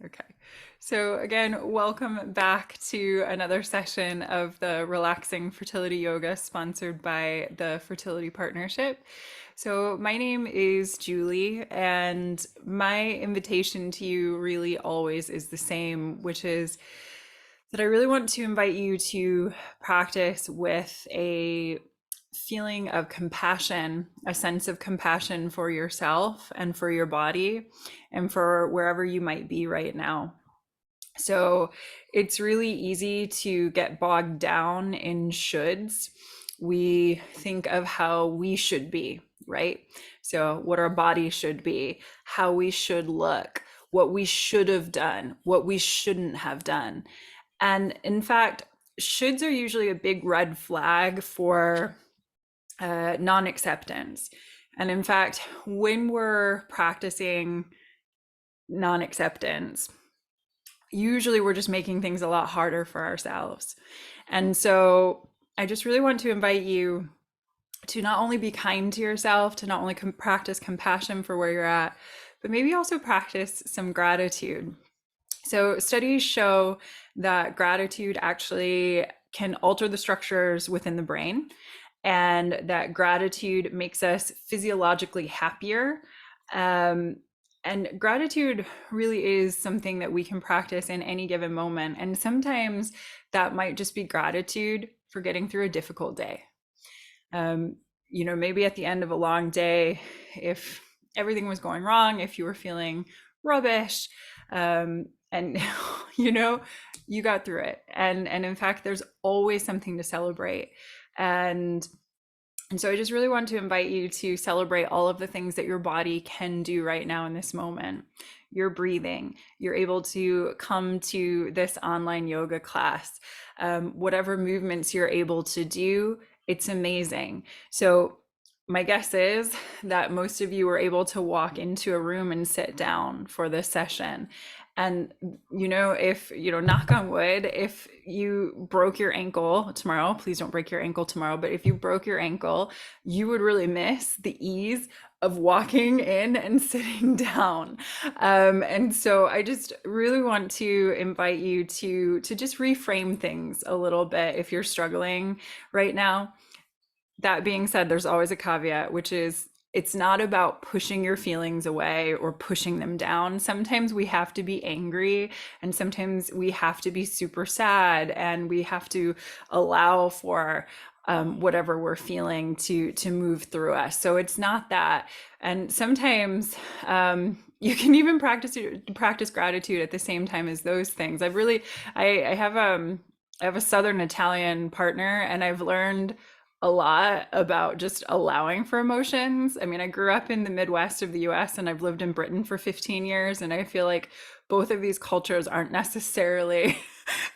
Okay. So again, welcome back to another session of the Relaxing Fertility Yoga sponsored by the Fertility Partnership. So my name is Julie, and my invitation to you really always is the same, which is that I really want to invite you to practice with a feeling of compassion, a sense of compassion for yourself and for your body and for wherever you might be right now. So it's really easy to get bogged down in shoulds. We think of how we should be, right? So, what our body should be, how we should look, what we should have done, what we shouldn't have done. And in fact, shoulds are usually a big red flag for non acceptance. And in fact, when we're practicing non acceptance, usually we're just making things a lot harder for ourselves. And so I just really want to invite you to not only be kind to yourself, to not only practice compassion for where you're at, but maybe also practice some gratitude. So studies show that gratitude actually can alter the structures within the brain, and that gratitude makes us physiologically happier. Um, and gratitude really is something that we can practice in any given moment. And sometimes that might just be gratitude for getting through a difficult day. Um, maybe at the end of a long day, if everything was going wrong, if you were feeling rubbish, and you got through it. And in fact, there's always something to celebrate. And and so I just really want to invite you to celebrate all of the things that your body can do right now in this moment. You're breathing, you're able to come to this online yoga class, whatever movements you're able to do, it's amazing. So my guess is that most of you were able to walk into a room and sit down for this session. And, if, knock on wood, if you broke your ankle tomorrow, please don't break your ankle tomorrow, but if you broke your ankle, you would really miss the ease of walking in and sitting down. And so I just really want to invite you to just reframe things a little bit if you're struggling right now. That being said, there's always a caveat, which is it's not about pushing your feelings away or pushing them down. Sometimes we have to be angry, and sometimes we have to be super sad, and we have to allow for whatever we're feeling to move through us. So it's not that. And sometimes you can even practice gratitude at the same time as those things. I have a Southern Italian partner, and I've learned a lot about just allowing for emotions. I mean, I grew up in the Midwest of the US, and I've lived in Britain for 15 years. And I feel like both of these cultures aren't necessarily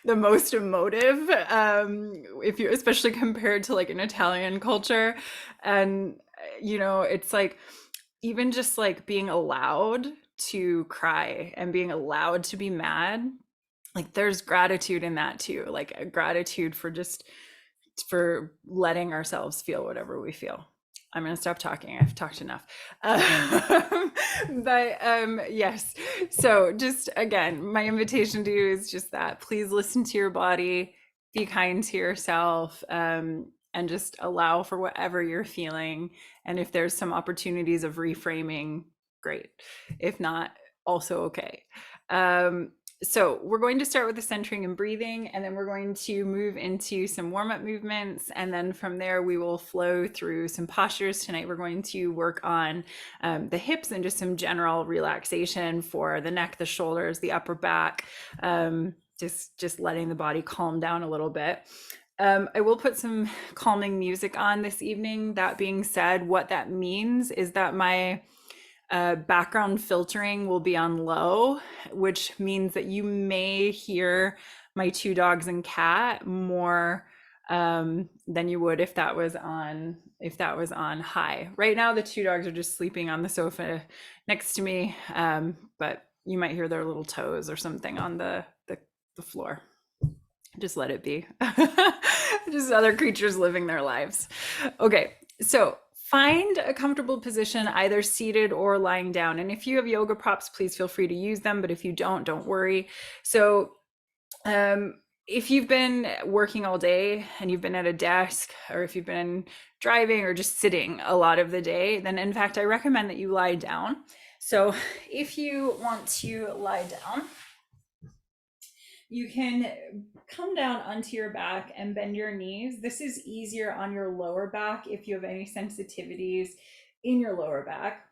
the most emotive, if you, especially compared to like an Italian culture. And, it's like, even just like being allowed to cry and being allowed to be mad, like there's gratitude in that too, like a gratitude for letting ourselves feel whatever we feel. I'm going to stop talking. I've talked enough. Yes. So just again, my invitation to you is just that. Please listen to your body, be kind to yourself, and just allow for whatever you're feeling. And if there's some opportunities of reframing, great. If not, also okay. So we're going to start with the centering and breathing, and then we're going to move into some warm-up movements. And then from there, we will flow through some postures. Tonight, we're going to work on the hips and just some general relaxation for the neck, the shoulders, the upper back, just letting the body calm down a little bit. I will put some calming music on this evening. That being said, what that means is that my background filtering will be on low, which means that you may hear my two dogs and cat more than you would if that was on high. Right now, the two dogs are just sleeping on the sofa next to me, but you might hear their little toes or something on the floor. Just let it be. Just other creatures living their lives. Okay, so find a comfortable position, either seated or lying down. And if you have yoga props, please feel free to use them. But if you don't worry. So if you've been working all day and you've been at a desk, or if you've been driving or just sitting a lot of the day, then in fact, I recommend that you lie down. So if you want to lie down, you can come down onto your back and bend your knees. This is easier on your lower back if you have any sensitivities in your lower back.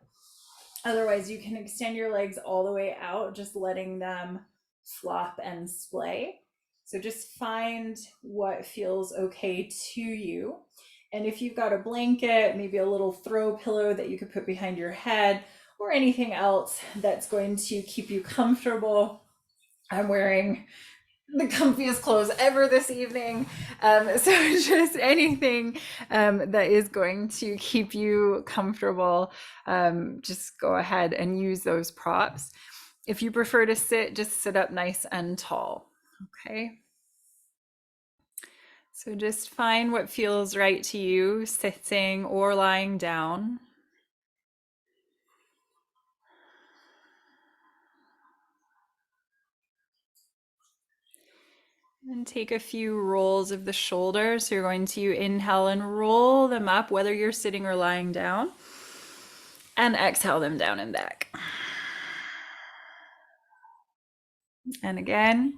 Otherwise, you can extend your legs all the way out, just letting them flop and splay. So just find what feels okay to you. And if you've got a blanket, maybe a little throw pillow that you could put behind your head, or anything else that's going to keep you comfortable. I'm wearing the comfiest clothes ever this evening. So just anything that is going to keep you comfortable, just go ahead and use those props. If you prefer to sit, just sit up nice and tall. Okay. So just find what feels right to you, sitting or lying down. And take a few rolls of the shoulders. So you're going to inhale and roll them up, whether you're sitting or lying down. And exhale them down and back. And again.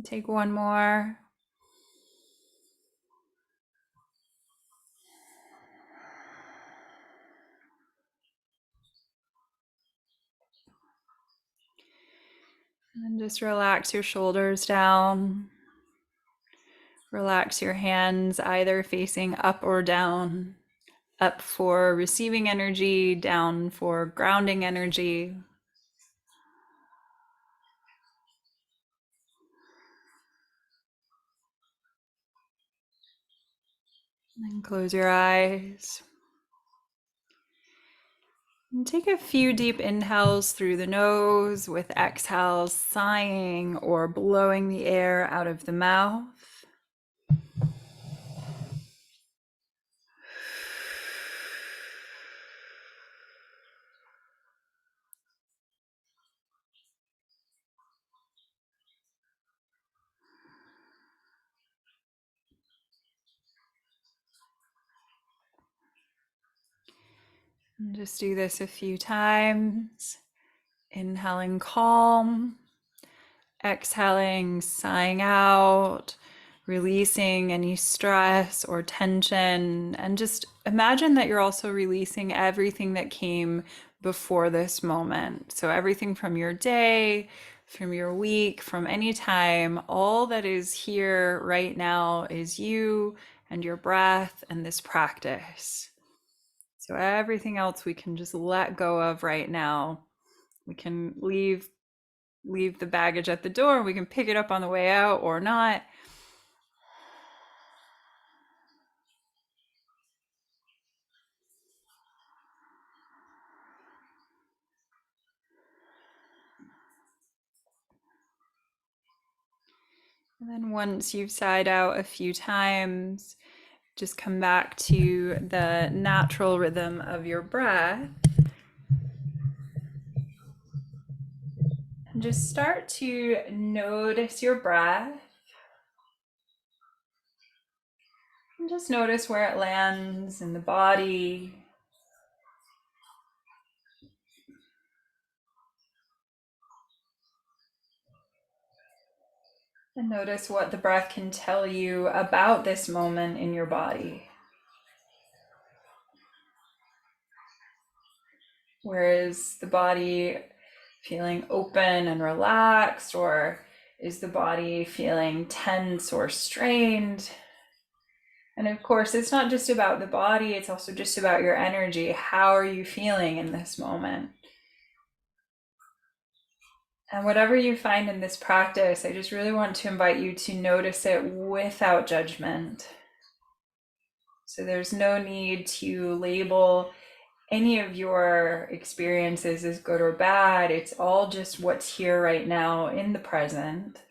Take one more. And just relax your shoulders down. Relax your hands, either facing up or down. Up for receiving energy, down for grounding energy. And close your eyes. And take a few deep inhales through the nose, with exhales sighing or blowing the air out of the mouth. And just do this a few times. Inhaling calm, exhaling, sighing out, releasing any stress or tension. And just imagine that you're also releasing everything that came before this moment. So everything from your day, from your week, from any time, all that is here right now is you and your breath and this practice. So everything else we can just let go of right now. We can leave the baggage at the door. We can pick it up on the way out or not. And then once you've sighed out a few times, just come back to the natural rhythm of your breath. And just start to notice your breath. And just notice where it lands in the body. And notice what the breath can tell you about this moment in your body. Where is the body feeling open and relaxed, or is the body feeling tense or strained? And of course, it's not just about the body, it's also just about your energy. How are you feeling in this moment? And whatever you find in this practice, I just really want to invite you to notice it without judgment. So there's no need to label any of your experiences is good or bad. It's all just what's here right now in the present.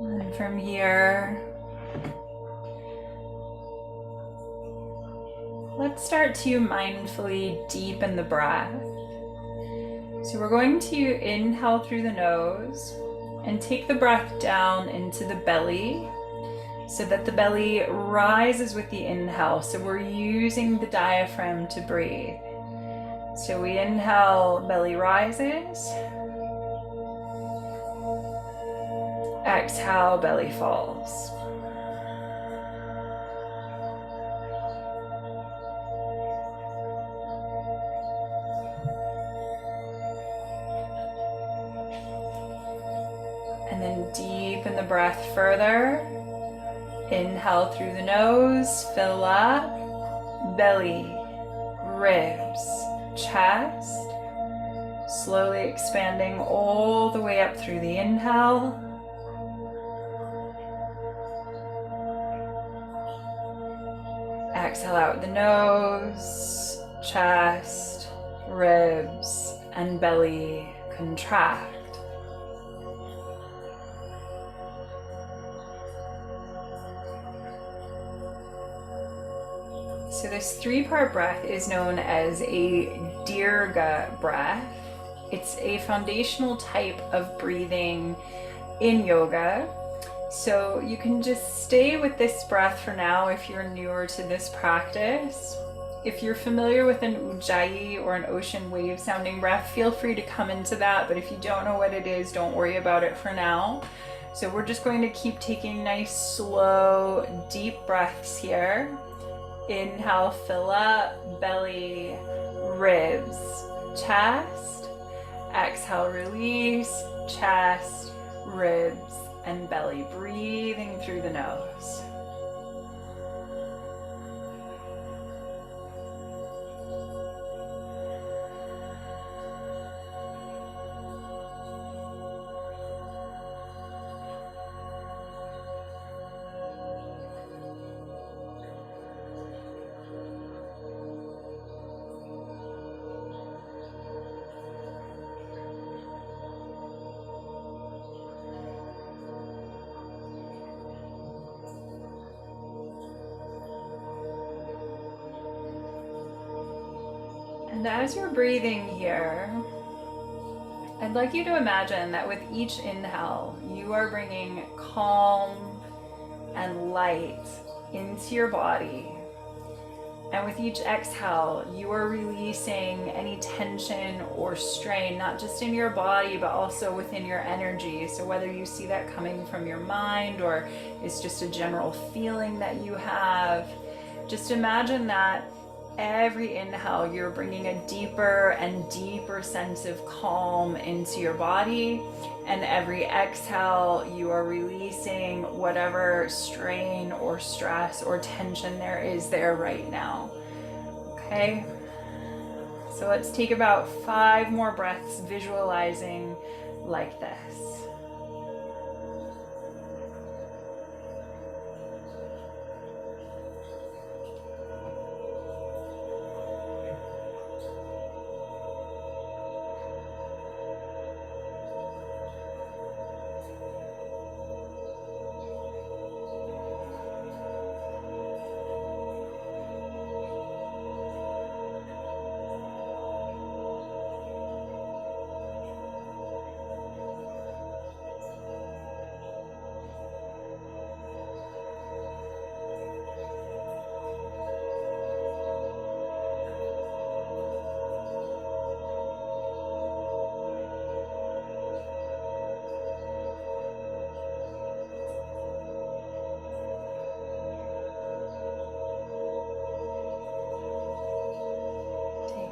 And from here, let's start to mindfully deepen the breath. So we're going to inhale through the nose and take the breath down into the belly so that the belly rises with the inhale. So we're using the diaphragm to breathe. So we inhale, belly rises. Exhale, belly falls. And then deepen the breath further. Inhale through the nose, fill up, belly, ribs, chest. Slowly expanding all the way up through the inhale. Exhale out the nose, chest, ribs, and belly contract. So this three-part breath is known as a Dirga breath. It's a foundational type of breathing in yoga. So you can just stay with this breath for now if you're newer to this practice. If you're familiar with an ujjayi or an ocean wave sounding breath, feel free to come into that. But if you don't know what it is, don't worry about it for now. So we're just going to keep taking nice, slow, deep breaths here. Inhale, fill up, belly, ribs, chest. Exhale, release, chest, ribs, and belly. Breathing through the nose. And as you're breathing here, I'd like you to imagine that with each inhale, you are bringing calm and light into your body. And with each exhale, you are releasing any tension or strain, not just in your body, but also within your energy. So whether you see that coming from your mind or it's just a general feeling that you have, just imagine that every inhale, you're bringing a deeper and deeper sense of calm into your body. And every exhale, you are releasing whatever strain or stress or tension there is there right now. Okay? So let's take about 5 more breaths visualizing like this.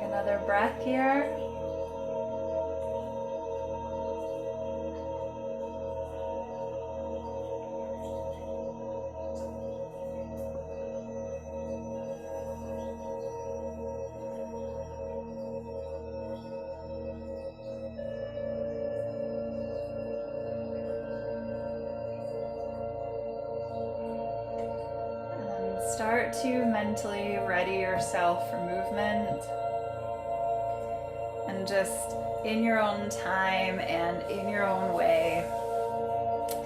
Take another breath here. Start to mentally ready yourself for movement, and just in your own time and in your own way,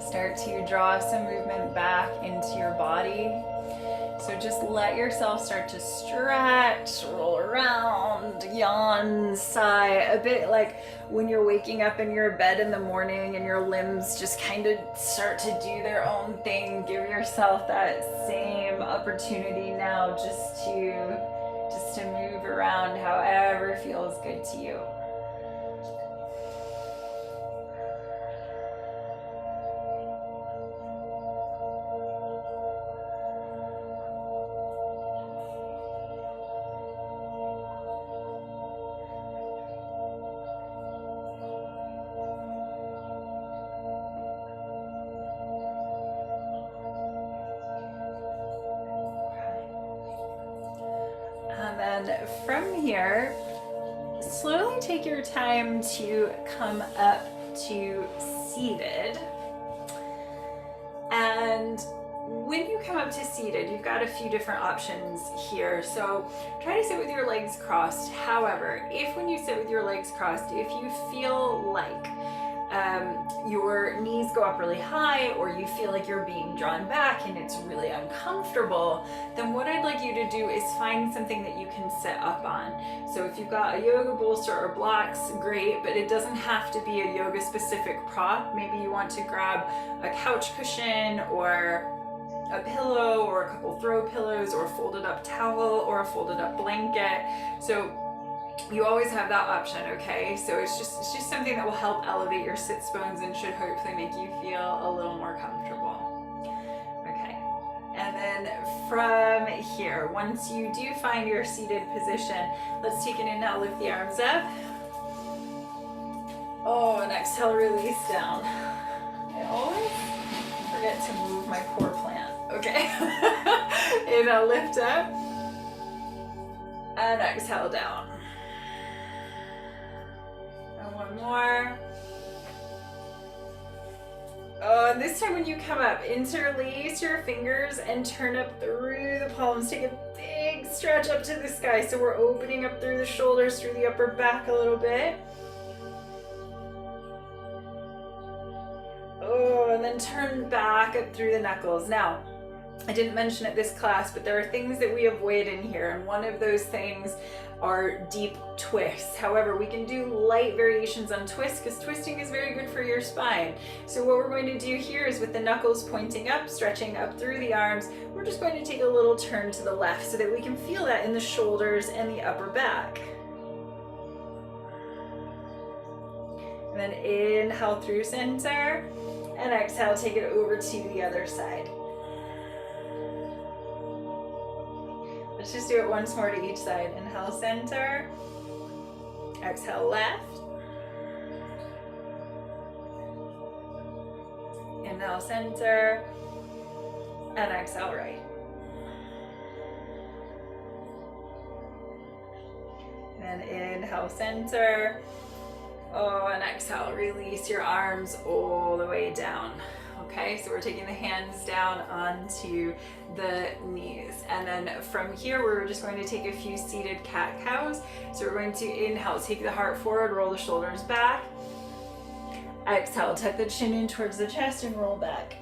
start to draw some movement back into your body. So just let yourself start to stretch, roll around, yawn, sigh, a bit like when you're waking up in your bed in the morning and your limbs just kind of start to do their own thing. Give yourself that same opportunity now just to move around however feels good to you. And then from here, slowly take your time to come up to seated. And when you come up to seated, you've got a few different options here. So try to sit with your legs crossed. However, if when you sit with your legs crossed, if you feel like your knees go up really high, or you feel like you're being drawn back and it's really uncomfortable, then what I'd like you to do is find something that you can sit up on. So if you've got a yoga bolster or blocks, great, but it doesn't have to be a yoga specific prop. Maybe you want to grab a couch cushion or a pillow or a couple throw pillows or a folded up towel or a folded up blanket. So you always have that option, okay? So it's just something that will help elevate your sits bones and should hopefully make you feel a little more comfortable. Okay, and then from here, once you do find your seated position, let's take an inhale, lift the arms up. Oh, and exhale, release down. I always forget to move my poor plant. Okay, inhale, lift up, and exhale down. One more. Oh, and this time when you come up, interlace your fingers and turn up through the palms. Take a big stretch up to the sky. So we're opening up through the shoulders, through the upper back a little bit. Oh, and then turn back up through the knuckles. Now, I didn't mention it this class, but there are things that we avoid in here, and one of those things are deep twists. However, we can do light variations on twists because twisting is very good for your spine. So what we're going to do here is with the knuckles pointing up, stretching up through the arms, we're just going to take a little turn to the left so that we can feel that in the shoulders and the upper back. And then inhale through center, and exhale, take it over to the other side. Let's just do it once more to each side. Inhale, center. Exhale, left. Inhale, center. And exhale, right. And inhale, center. Oh, and exhale, release your arms all the way down. Okay, so we're taking the hands down onto the knees. And then from here, we're just going to take a few seated cat-cows. So we're going to inhale, take the heart forward, roll the shoulders back. Exhale, tuck the chin in towards the chest and roll back.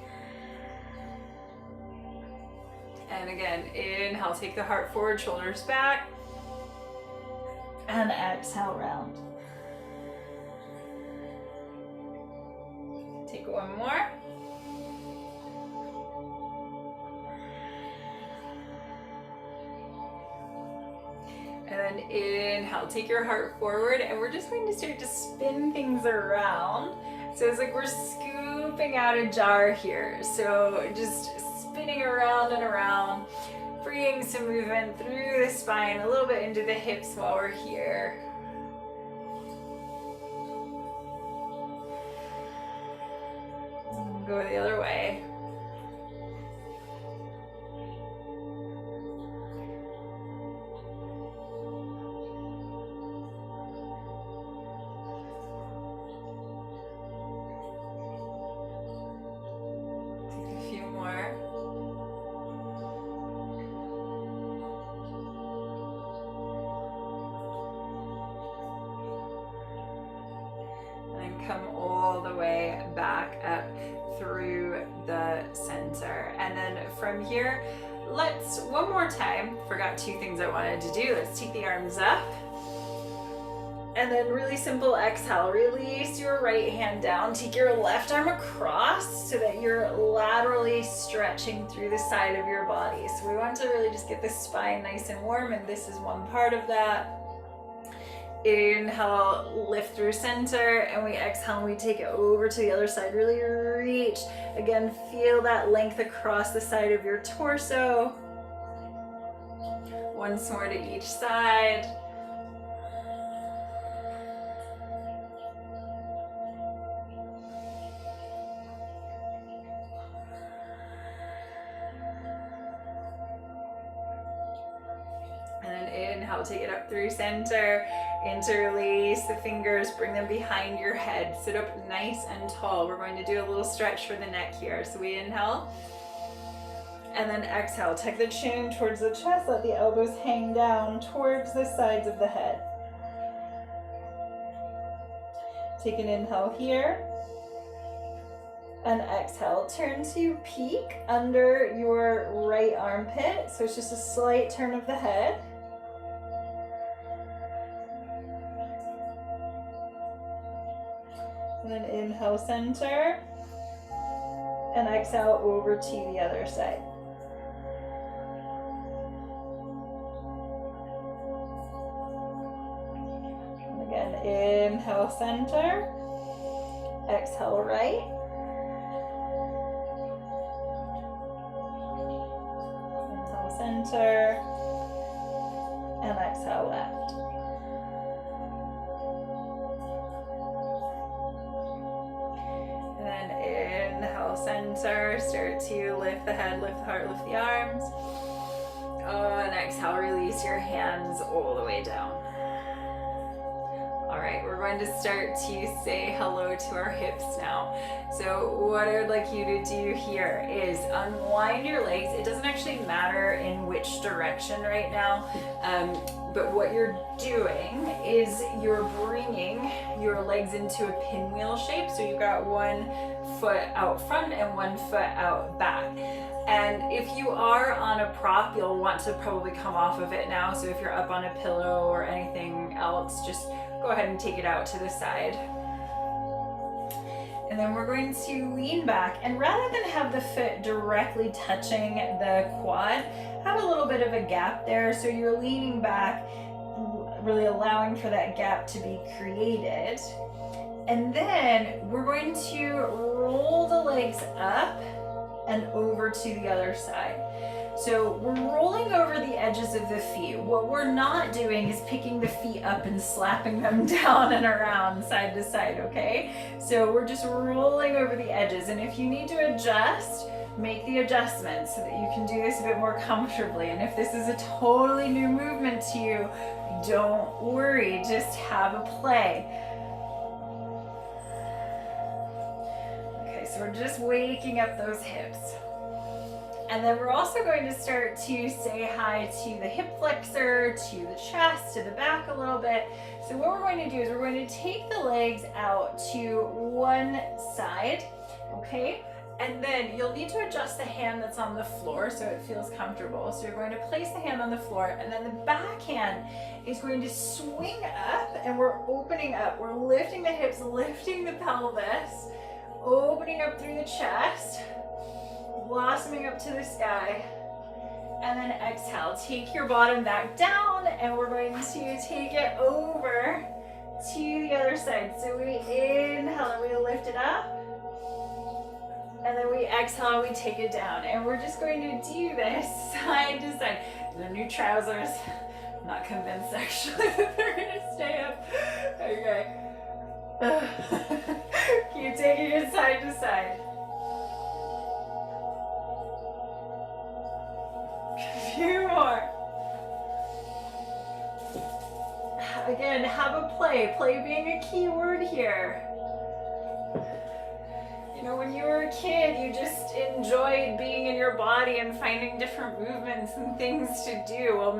And again, inhale, take the heart forward, shoulders back. And exhale, round. Take one more. And then inhale, take your heart forward, and we're just going to start to spin things around. So it's like we're scooping out a jar here. So just spinning around and around. For freeing some movement through the spine, a little bit into the hips while we're here. Go the other way. Come all the way back up through the center. And then from here, let's, one more time, forgot two things I wanted to do. Let's take the arms up. And then really simple exhale, release your right hand down, take your left arm across so that you're laterally stretching through the side of your body. So we want to really just get the spine nice and warm, and this is one part of that. Inhale, lift through center, and we exhale and we take it over to the other side. Really reach. Again, feel that length across the side of your torso. Once more to each side. And then inhale, take it up through center. Interlace the fingers, bring them behind your head. Sit up nice and tall. We're going to do a little stretch for the neck here. So we inhale and then exhale. Tuck the chin towards the chest, let the elbows hang down towards the sides of the head. Take an inhale here and exhale. Turn to peek under your right armpit. So it's just a slight turn of the head. And then inhale, center, and exhale over to the other side. And again, inhale, center, exhale, right. Inhale, center, and exhale, left. Center, start to lift the head, lift the heart, lift the arms. And exhale, release your hands all the way down. All right, we're going to start to say hello to our hips now. So what I would like you to do here is unwind your legs. It doesn't actually matter in which direction right now, but what you're doing is you're bringing your legs into a pinwheel shape. So you've got one foot out front and one foot out back. And if you are on a prop, you'll want to probably come off of it now. So if you're up on a pillow or anything else, just go ahead and take it out to the side. And then we're going to lean back, and rather than have the foot directly touching the quad, have a little bit of a gap there. So you're leaning back, really allowing for that gap to be created. And then we're going to roll the legs up and over to the other side. So we're rolling over the edges of the feet. What we're not doing is picking the feet up and slapping them down and around side to side, okay? So we're just rolling over the edges. And if you need to adjust, make the adjustments so that you can do this a bit more comfortably. And if this is a totally new movement to you, don't worry, just have a play. Okay, so we're just waking up those hips. And then we're also going to start to say hi to the hip flexor, to the chest, to the back a little bit. So what we're going to do is we're going to take the legs out to one side, okay? And then you'll need to adjust the hand that's on the floor so it feels comfortable. So you're going to place the hand on the floor, and then the back hand is going to swing up, and we're opening up. We're lifting the hips, lifting the pelvis, opening up through the chest, blossoming up to the sky, and then exhale. Take your bottom back down, and we're going to take it over to the other side. So we inhale and we lift it up, And then we exhale, we take it down. And we're just going to do this side to side. The new trousers, I'm not convinced actually that they're gonna stay up. Okay. Keep taking it side to side. A few more. Again, have a play. Play being a key word here. You know, when you were a kid, you just enjoyed being in your body and finding different movements and things to do. Well,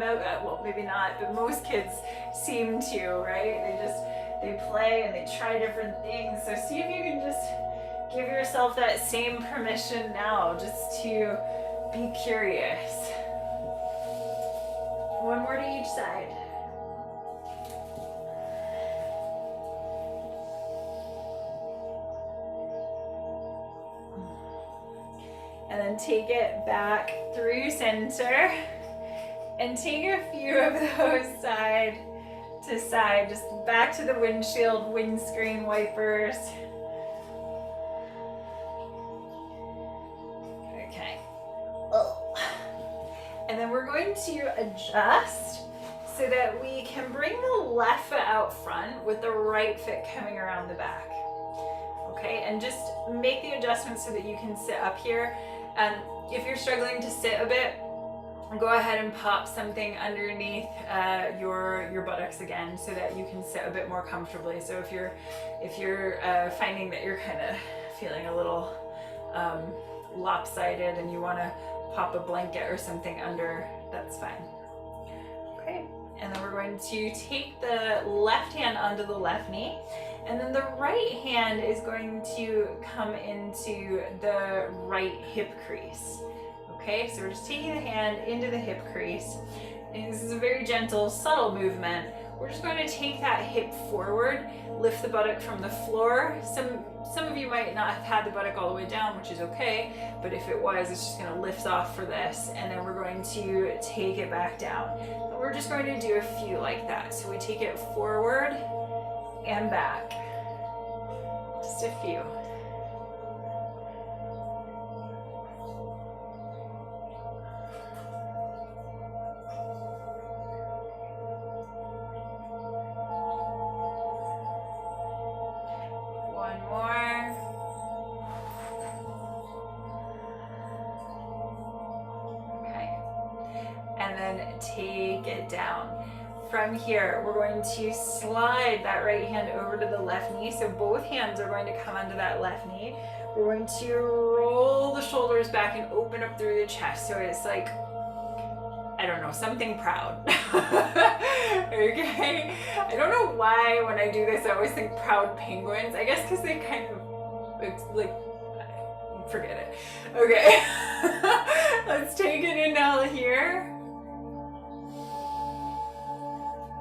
maybe not, but most kids seem to, right? They play and they try different things. So see if you can just give yourself that same permission now, just to be curious. One more to each side. And then take it back through center and take a few of those side to side, just back to the windshield, windscreen wipers. Okay. Oh. And then we're going to adjust so that we can bring the left foot out front with the right foot coming around the back. Okay, and just make the adjustments so that you can sit up here. And if you're struggling to sit a bit, go ahead and pop something underneath your buttocks again so that you can sit a bit more comfortably. So if you're finding that you're kind of feeling a little lopsided and you want to pop a blanket or something under, that's fine. Okay, and then we're going to take the left hand onto the left knee, and then the right hand is going to come into the right hip crease. Okay, so we're just taking the hand into the hip crease. And this is a very gentle, subtle movement. We're just going to take that hip forward, lift the buttock from the floor. Some of you might not have had the buttock all the way down, which is okay, but if it was, it's just gonna lift off for this, and then we're going to take it back down. And we're just going to do a few like that. So we take it forward and back. Just a few. One more. Okay. And then take it down. From here, we're going to slide that right hand over to the left knee. So both hands are going to come onto that left knee. We're going to roll the shoulders back and open up through the chest. So it's like, I don't know, something proud. Okay? I don't know why when I do this I always think proud penguins. I guess because they kind of, it's like, forget it. Okay. Let's take it in now here.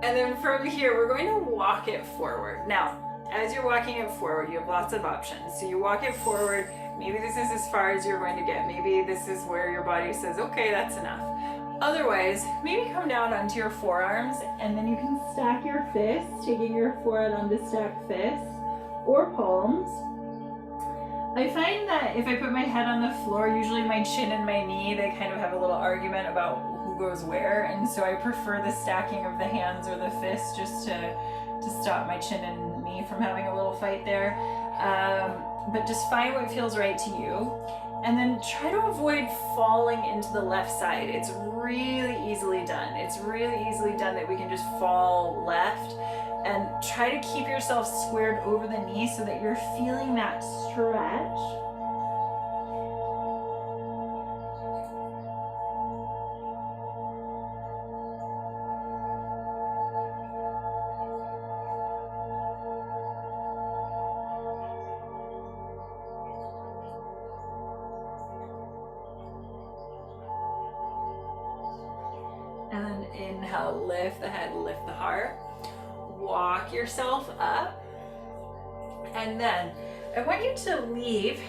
And then from here, we're going to walk it forward. Now, as you're walking it forward, you have lots of options. So you walk it forward. Maybe this is as far as you're going to get. Maybe this is where your body says, okay, that's enough. Otherwise, maybe come down onto your forearms, and then you can stack your fists, taking your forehead onto stacked fists or palms. I find that if I put my head on the floor, usually my chin and my knee, they kind of have a little argument about who goes where, and so I prefer the stacking of the hands or the fists just to stop my chin and knee from having a little fight there. But just find what feels right to you, and then try to avoid falling into the left side. It's really easily done. It's really easily done that we can just fall left, and try to keep yourself squared over the knee so that you're feeling that stretch. And then inhale, lift the head, lift the heart. Walk yourself up. And then I want you to leave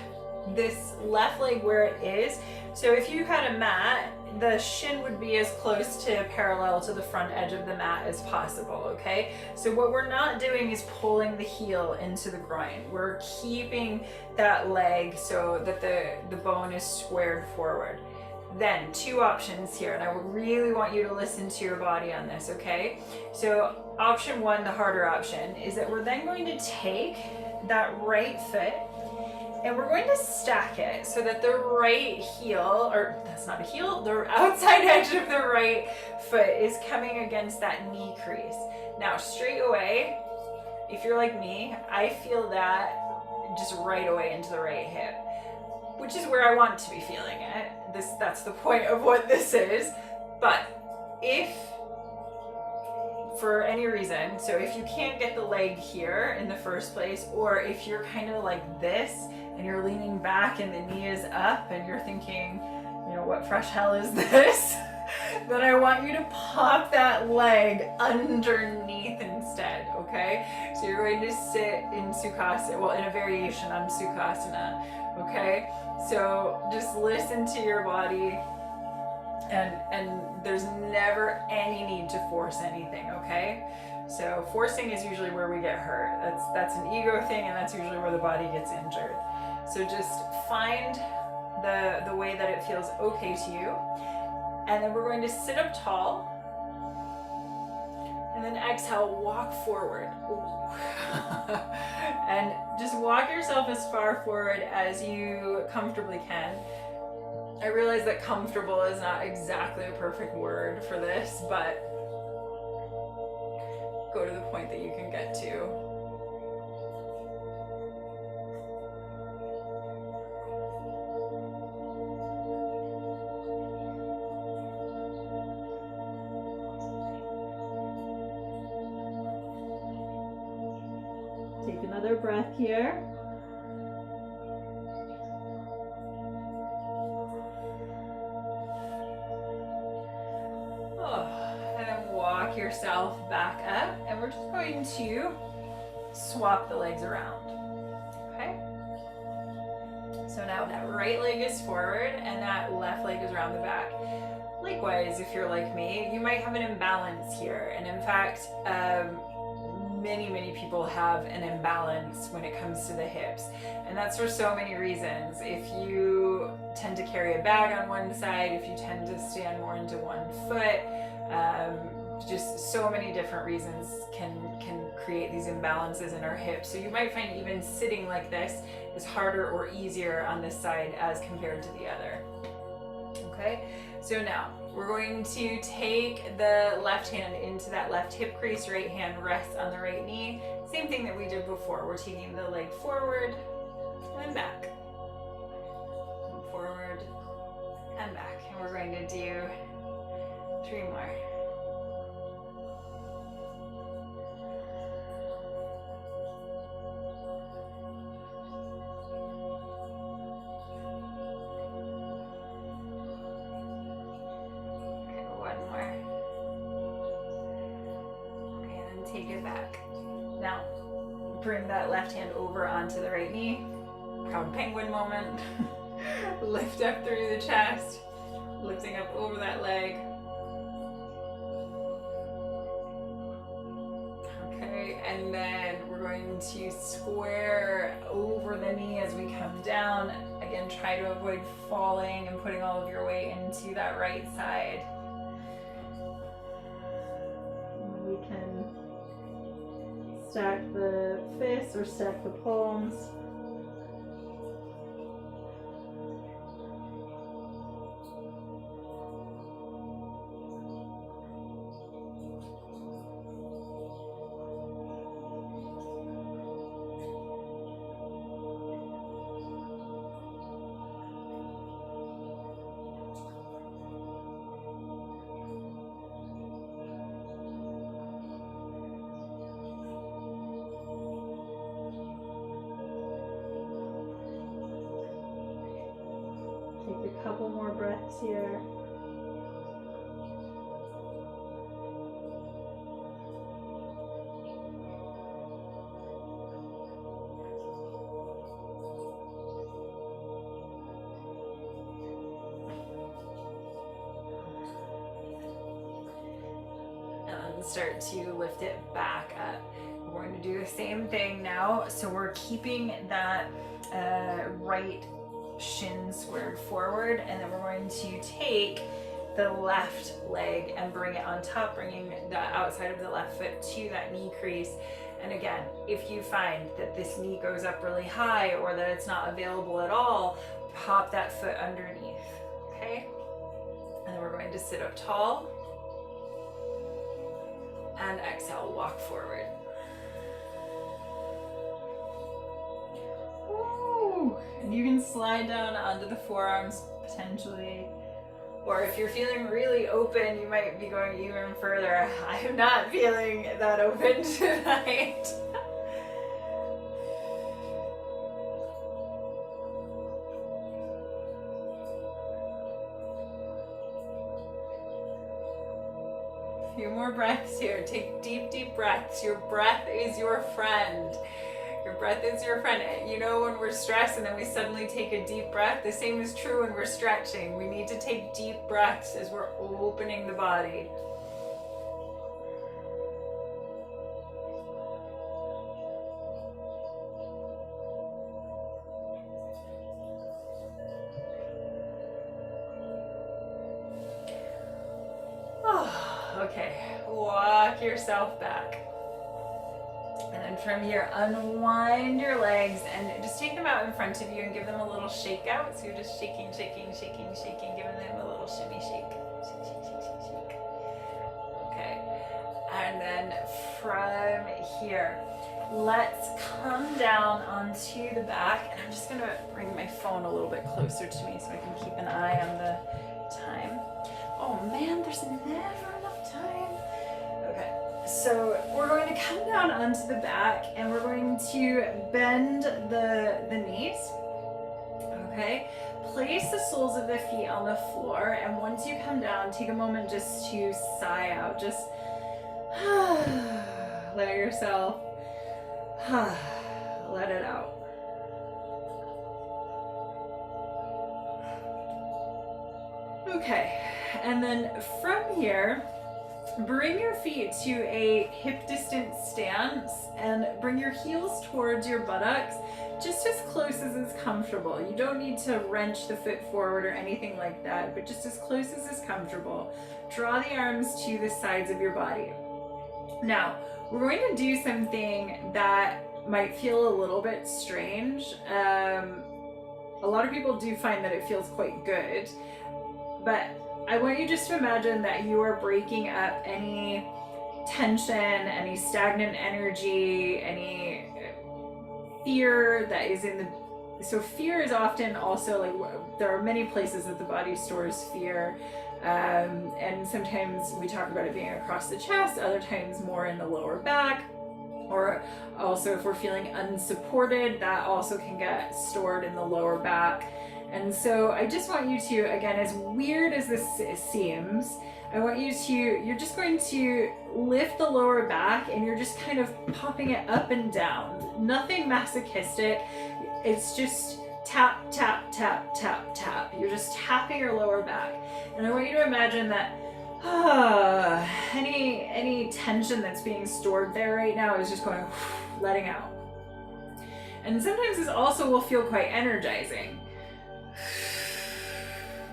this left leg where it is. So if you had a mat, the shin would be as close to parallel to the front edge of the mat as possible, okay? So what we're not doing is pulling the heel into the groin. We're keeping that leg so that the bone is squared forward. Then two options here, and I really want you to listen to your body on this, okay? So option one, the harder option, is that we're then going to take that right foot and we're going to stack it so that the right heel, or that's not a heel, the outside edge of the right foot is coming against that knee crease. Now, straight away, if you're like me, I feel that just right away into the right hip, which is where I want to be feeling it. That's the point of what this is. But if for any reason, so if you can't get the leg here in the first place, or if you're kind of like this and you're leaning back and the knee is up and you're thinking, you know, what fresh hell is this? Then I want you to pop that leg underneath instead, okay? So you're going to sit in Sukhasana, well, in a variation on Sukhasana, okay? So just listen to your body, and there's never any need to force anything, okay? So forcing is usually where we get hurt. That's an ego thing, and that's usually where the body gets injured. So just find the way that it feels okay to you. And then we're going to sit up tall. And then exhale, walk forward. And just walk yourself as far forward as you comfortably can. I realize that comfortable is not exactly a perfect word for this, but go to the point that you can get to. Take another breath here. And then walk yourself back up, and we're just going to swap the legs around. Okay? So now that right leg is forward and that left leg is around the back. Likewise, if you're like me, you might have an imbalance here. And in fact, many people have an imbalance when it comes to the hips, and that's for so many reasons. If you tend to carry a bag on one side, if you tend to stand more into one foot, just so many different reasons can create these imbalances in our hips. So you might find even sitting like this is harder or easier on this side as compared to the other. Okay, so now we're going to take the left hand into that left hip crease, right hand rests on the right knee. Same thing that we did before. We're taking the leg forward and back. Forward and back. And we're going to do 3 more. Take it back. Now, bring that left hand over onto the right knee. Proud penguin moment. Lift up through the chest, lifting up over that leg. Okay, and then we're going to square over the knee as we come down. Again, try to avoid falling and putting all of your weight into that right side. We can stack the fists or stack the palms. Take a couple more breaths here. start to lift it back up. We're going to do the same thing now. So we're keeping that right shin squared forward, and then we're going to take the left leg and bring it on top, bringing the outside of the left foot to that knee crease. And again, if you find that this knee goes up really high or that it's not available at all, pop that foot underneath, okay? And then we're going to sit up tall and exhale, walk forward. Woo. And you can slide down onto the forearms potentially. Or if you're feeling really open, you might be going even further. I am not feeling that open tonight. A few more breaths here. Take deep, deep breaths. Your breath is your friend. Your breath is your friend. You know, when we're stressed and then we suddenly take a deep breath, the same is true when we're stretching. We need to take deep breaths as we're opening the body. Oh, okay, walk yourself back. And then from here, unwind your legs and just take them out in front of you and give them a little shake out. So you're just shaking, shaking, shaking, shaking, giving them a little shimmy shake. Shake, shake, shake, shake, shake. Okay. And then from here, let's come down onto the back. And I'm just going to bring my phone a little bit closer to me so I can keep an eye on the time. Oh man, there's never enough time. Okay. So we're going to come down onto the back and we're going to bend the knees, okay? Place the soles of the feet on the floor, and once you come down, take a moment just to sigh out. Just let yourself let it out. Okay, and then from here, bring your feet to a hip distance stance and bring your heels towards your buttocks, just as close as is comfortable. You don't need to wrench the foot forward or anything like that, but just as close as is comfortable. Draw the arms to the sides of your body. Now, we're going to do something that might feel a little bit strange. A lot of people do find that it feels quite good, but I want you just to imagine that you are breaking up any tension, any stagnant energy, any fear that is in the... So fear is often also like, there are many places that the body stores fear. And sometimes we talk about it being across the chest, other times more in the lower back. Or also if we're feeling unsupported, that also can get stored in the lower back. And so I just want you to, again, as weird as this seems, I want you to, you're just going to lift the lower back and you're just kind of popping it up and down. Nothing masochistic. It's just tap, tap, tap, tap, tap. You're just tapping your lower back. And I want you to imagine that any tension that's being stored there right now is just going, letting out. And sometimes this also will feel quite energizing.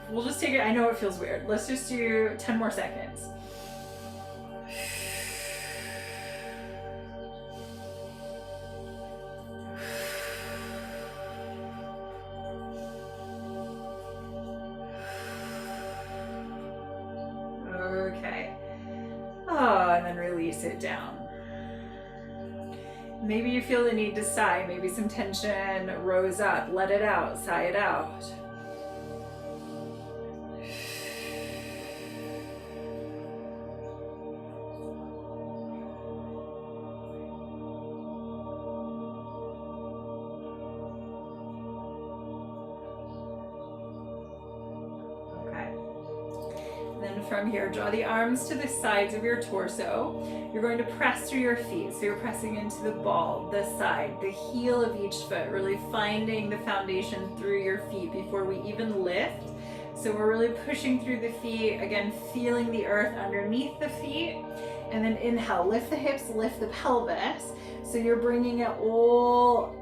We'll just take it. I know it feels weird. Let's just do 10 more seconds. Okay. Oh, and then release it down. Maybe you feel the need to sigh. Maybe some tension rose up. Let it out. Sigh it out. From here, draw the arms to the sides of your torso. You're going to press through your feet. So you're pressing into the ball, the side, the heel of each foot, really finding the foundation through your feet before we even lift. So we're really pushing through the feet, again, feeling the earth underneath the feet. And then inhale, lift the hips, lift the pelvis. So you're bringing it all,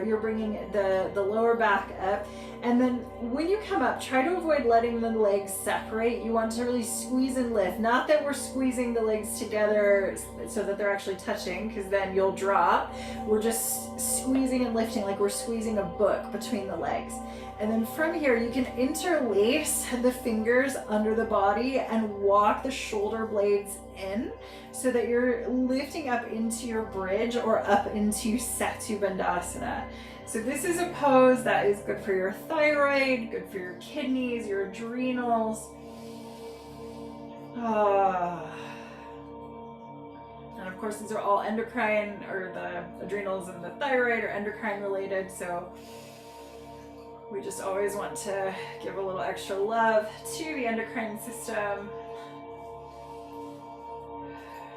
you're bringing the lower back up. And then when you come up, try to avoid letting the legs separate. You want to really squeeze and lift. Not that we're squeezing the legs together so that they're actually touching, because then you'll drop. We're just squeezing and lifting like we're squeezing a book between the legs. And then from here, you can interlace the fingers under the body and walk the shoulder blades in so that you're lifting up into your bridge or up into Setu Bandhasana. So this is a pose that is good for your thyroid, good for your kidneys, your adrenals. And of course, these are all endocrine, or the adrenals and the thyroid are endocrine related. So we just always want to give a little extra love to the endocrine system.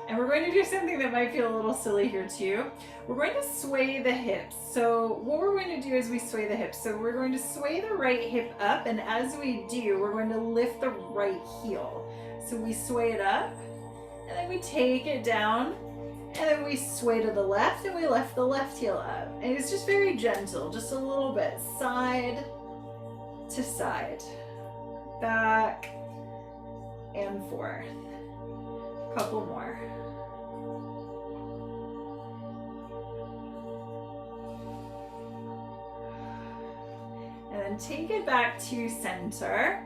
And we're going to do something that might feel a little silly here too. We're going to sway the hips. So what we're going to do is we sway the hips. So we're going to sway the right hip up, and as we do, we're going to lift the right heel. So we sway it up, and then we take it down, and then we sway to the left, and we lift the left heel up. And it's just very gentle, just a little bit, side to side, back and forth. Couple more. And then take it back to center.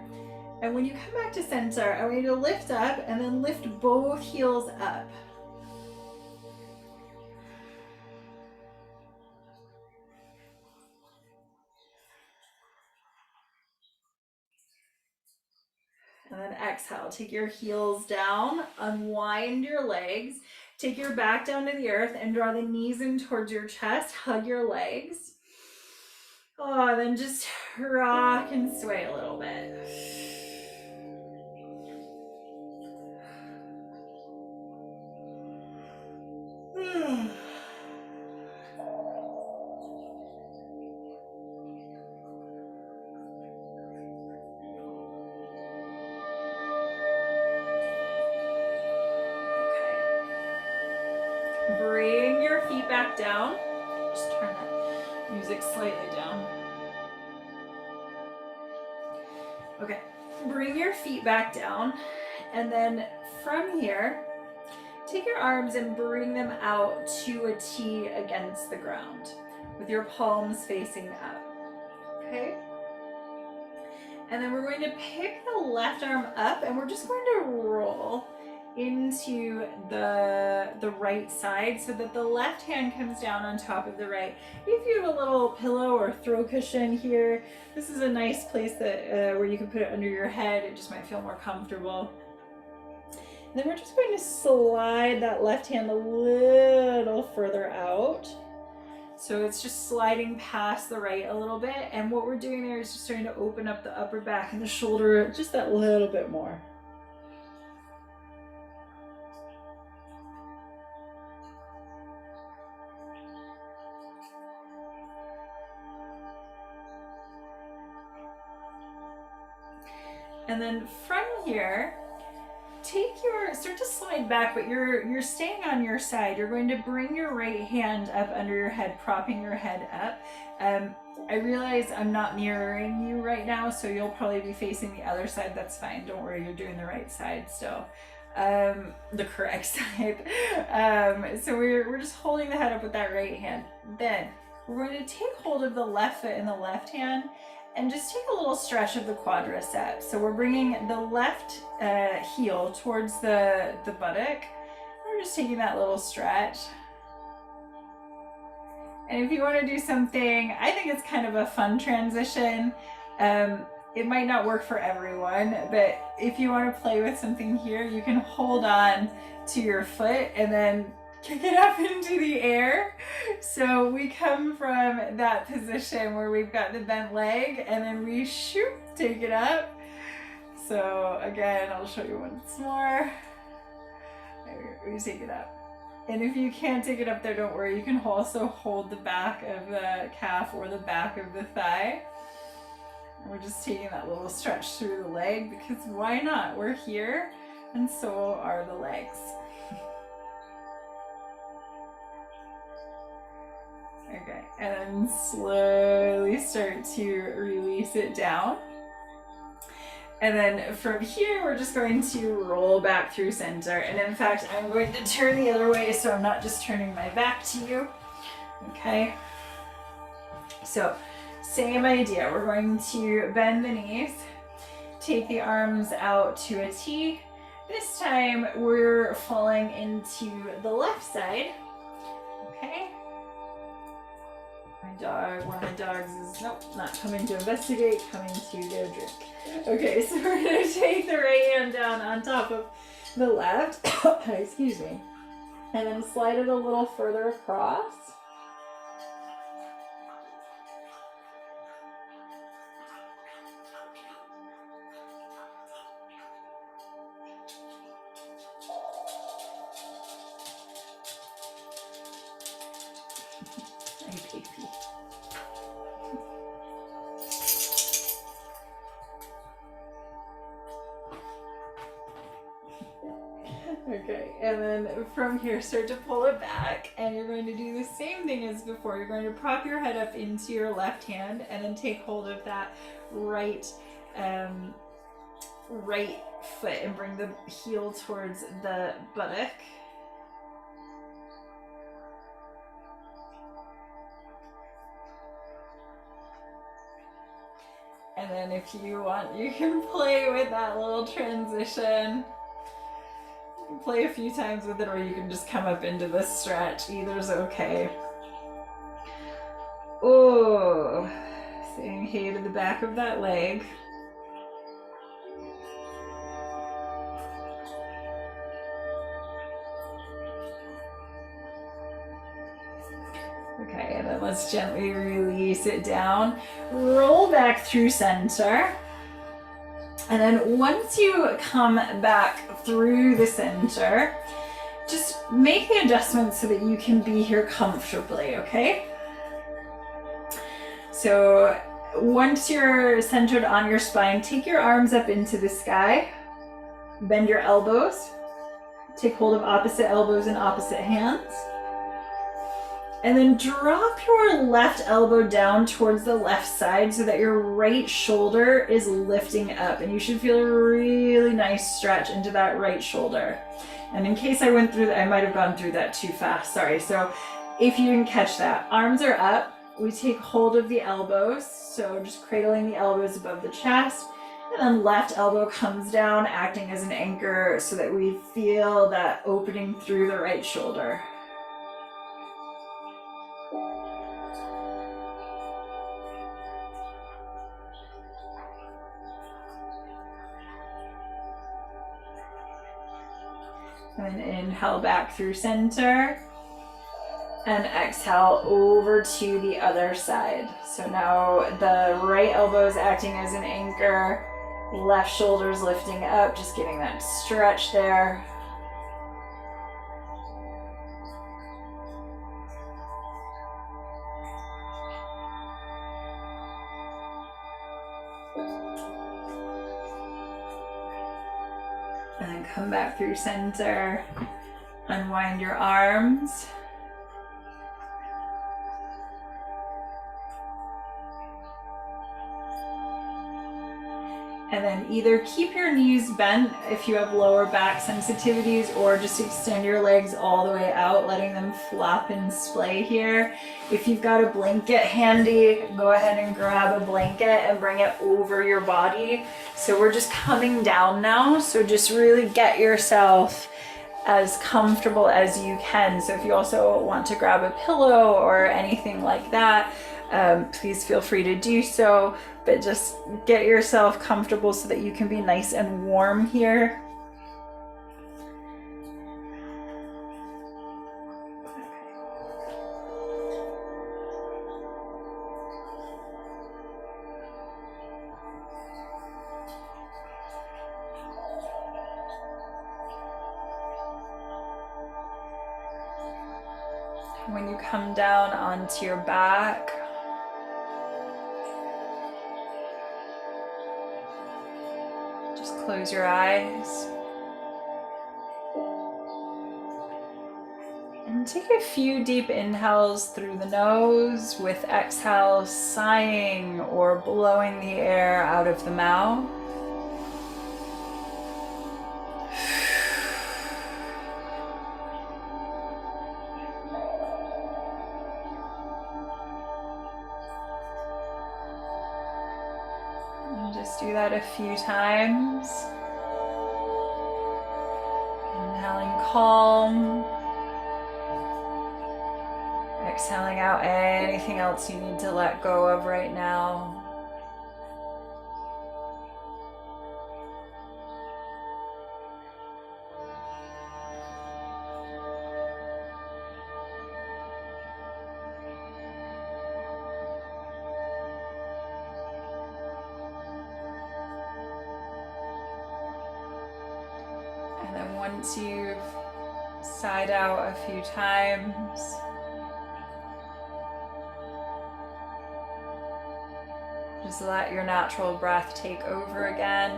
And when you come back to center, I want you to lift up and then lift both heels up. And then exhale, take your heels down, unwind your legs, take your back down to the earth and draw the knees in towards your chest, hug your legs. Oh, then just rock and sway a little bit. Bring your feet back down. Just turn that music slightly down. Okay, bring your feet back down, and then from here, take your arms and bring them out to a T against the ground with your palms facing up. Okay? And then we're going to pick the left arm up, and we're just going to roll into the right side so that the left hand comes down on top of the right. If you have a little pillow or throw cushion here, this is a nice place that where you can put it under your head. It just might feel more comfortable. And then we're just going to slide that left hand a little further out. So it's just sliding past the right a little bit. And what we're doing there is just starting to open up the upper back and the shoulder just that little bit more. And then from here, start to slide back, but you're staying on your side. You're going to bring your right hand up under your head, propping your head up. I realize I'm not mirroring you right now, so you'll probably be facing the other side. That's fine. Don't worry, you're doing the right side still. The correct side. So we're just holding the head up with that right hand. Then we're going to take hold of the left foot in the left hand and just take a little stretch of the quadriceps. So we're bringing the left heel towards the buttock. We're just taking that little stretch. And if you want to do something, I think it's kind of a fun transition. It might not work for everyone, but if you want to play with something here, you can hold on to your foot and then kick it up into the air. So we come from that position where we've got the bent leg and then we shoot, take it up. So again, I'll show you once more. We take it up. And if you can't take it up there, don't worry. You can also hold the back of the calf or the back of the thigh. And we're just taking that little stretch through the leg because why not? We're here and so are the legs. Okay, and then slowly start to release it down. And then from here, we're just going to roll back through center. And in fact, I'm going to turn the other way so I'm not just turning my back to you. Okay. So same idea. We're going to bend the knees, take the arms out to a T. This time we're falling into the left side. Okay. My dog, one of my dogs is, nope, not coming to investigate, coming to get a drink. Okay, so we're gonna take the right hand down on top of the left, excuse me, and then slide it a little further across. Okay, and then from here, start to pull it back, and you're going to do the same thing as before. You're going to prop your head up into your left hand, and then take hold of that right foot and bring the heel towards the buttock. And then if you want, you can play with that little transition. You can play a few times with it, or you can just come up into this stretch. Either's okay. Oh, saying hey to the back of that leg. Okay, and then let's gently release it down. Roll back through center. And then once you come back through the center, just make the adjustments so that you can be here comfortably, okay? So once you're centered on your spine, take your arms up into the sky, bend your elbows, take hold of opposite elbows and opposite hands. And then drop your left elbow down towards the left side so that your right shoulder is lifting up. And you should feel a really nice stretch into that right shoulder. And in case I went through that, I might have gone through that too fast, sorry. So if you didn't catch that, arms are up. We take hold of the elbows. So just cradling the elbows above the chest. And then left elbow comes down, acting as an anchor so that we feel that opening through the right shoulder. And inhale back through center. And exhale over to the other side. So now the right elbow is acting as an anchor. Left shoulder's lifting up, just getting that stretch there. And then come back through center. Unwind your arms. And then either keep your knees bent if you have lower back sensitivities, or just extend your legs all the way out, letting them flop and splay here. If you've got a blanket handy, go ahead and grab a blanket and bring it over your body. So we're just coming down now. So just really get yourself as comfortable as you can. So if you also want to grab a pillow or anything like that, please feel free to do so, but just get yourself comfortable so that you can be nice and warm here. When you come down onto your back, just close your eyes and Take a few deep inhales through the nose with exhales sighing or blowing the air out of the mouth. And just do that a few times. Inhaling calm. Exhaling out anything else you need to let go of right now. And then once you've sighed out a few times, just let your natural breath take over again.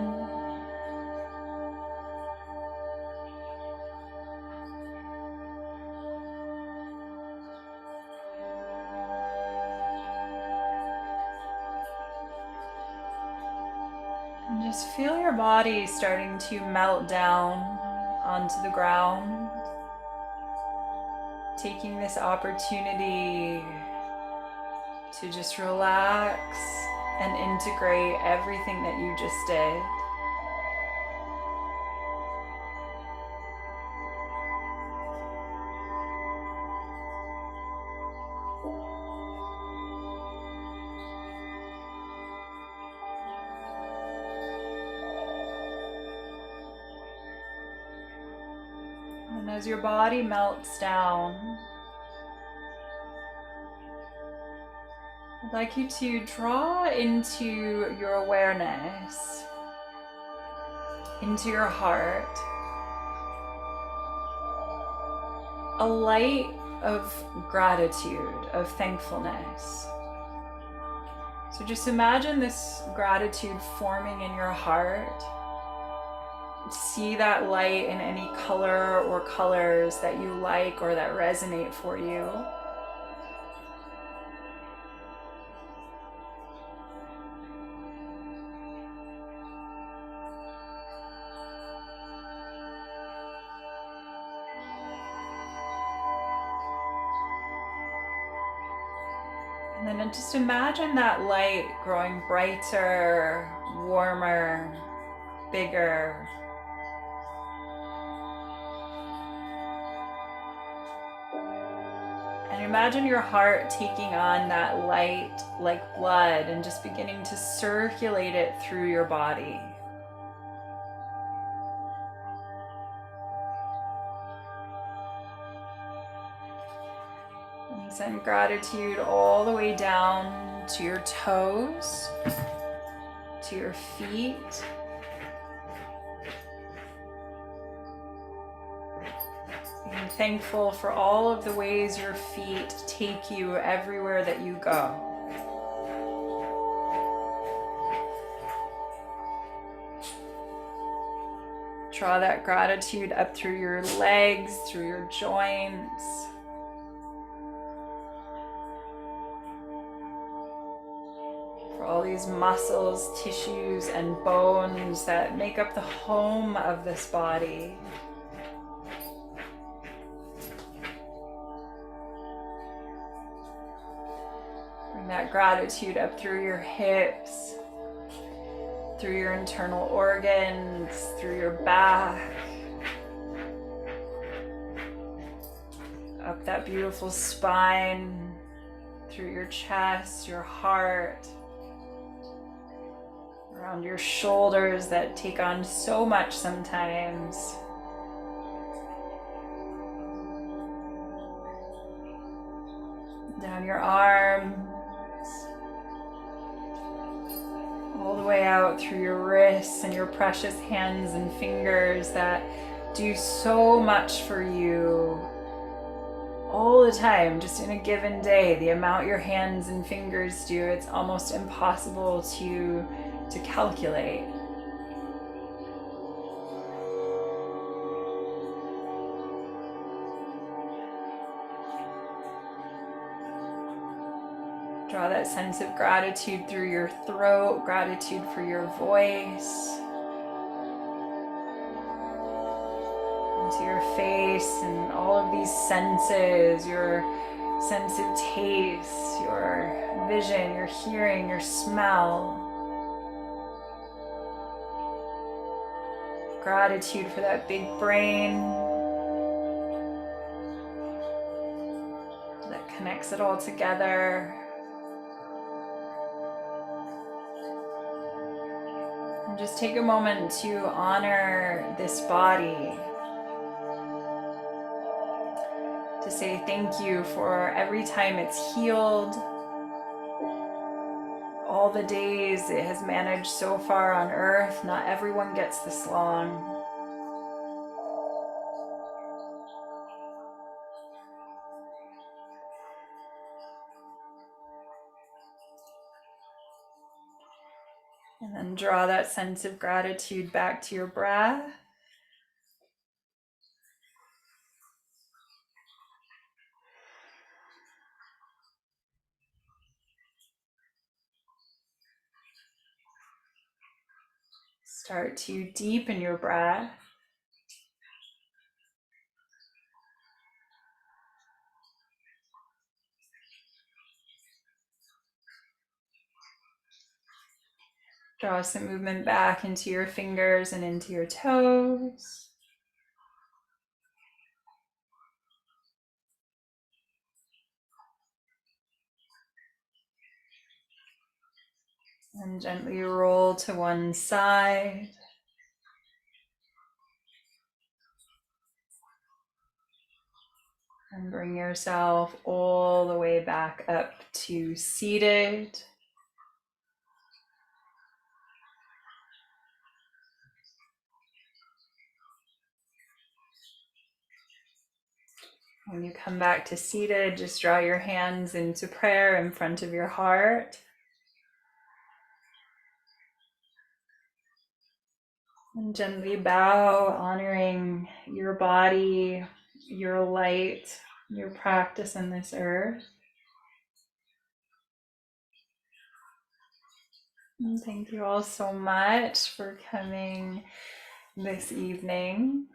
And just feel your body starting to melt down onto the ground, taking this opportunity to just relax and integrate everything that you just did. And as your body melts down, I'd like you to draw into your awareness, into your heart, a light of gratitude, of thankfulness. So just imagine this gratitude forming in your heart. See that light in any color or colors that you like or that resonate for you. And then just imagine that light growing brighter, warmer, bigger. And imagine your heart taking on that light like blood and just beginning to circulate it through your body. And send gratitude all the way down to your toes, to your feet. Being thankful for all of the ways your feet take you everywhere that you go. Draw that gratitude up through your legs, through your joints. For all these muscles, tissues, and bones that make up the home of this body. That gratitude up through your hips, through your internal organs, through your back, up that beautiful spine, through your chest, your heart, around your shoulders that take on so much sometimes. Down your arms, all the way out through your wrists and your precious hands and fingers that do so much for you all the time, just in a given day. The amount your hands and fingers do, it's almost impossible to calculate. Draw that sense of gratitude through your throat, gratitude for your voice, into your face, and all of these senses, your sense of taste, your vision, your hearing, your smell. Gratitude for that big brain that connects it all together. And just take a moment to honor this body, to say thank you for every time it's healed, all the days it has managed so far on earth. Not everyone gets this long. And then draw that sense of gratitude back to your breath. Start to deepen your breath. Draw some movement back into your fingers and into your toes. And gently roll to one side. And bring yourself all the way back up to seated. When you come back to seated, just draw your hands into prayer in front of your heart. And gently bow, honoring your body, your light, your practice on this earth. And thank you all so much for coming this evening.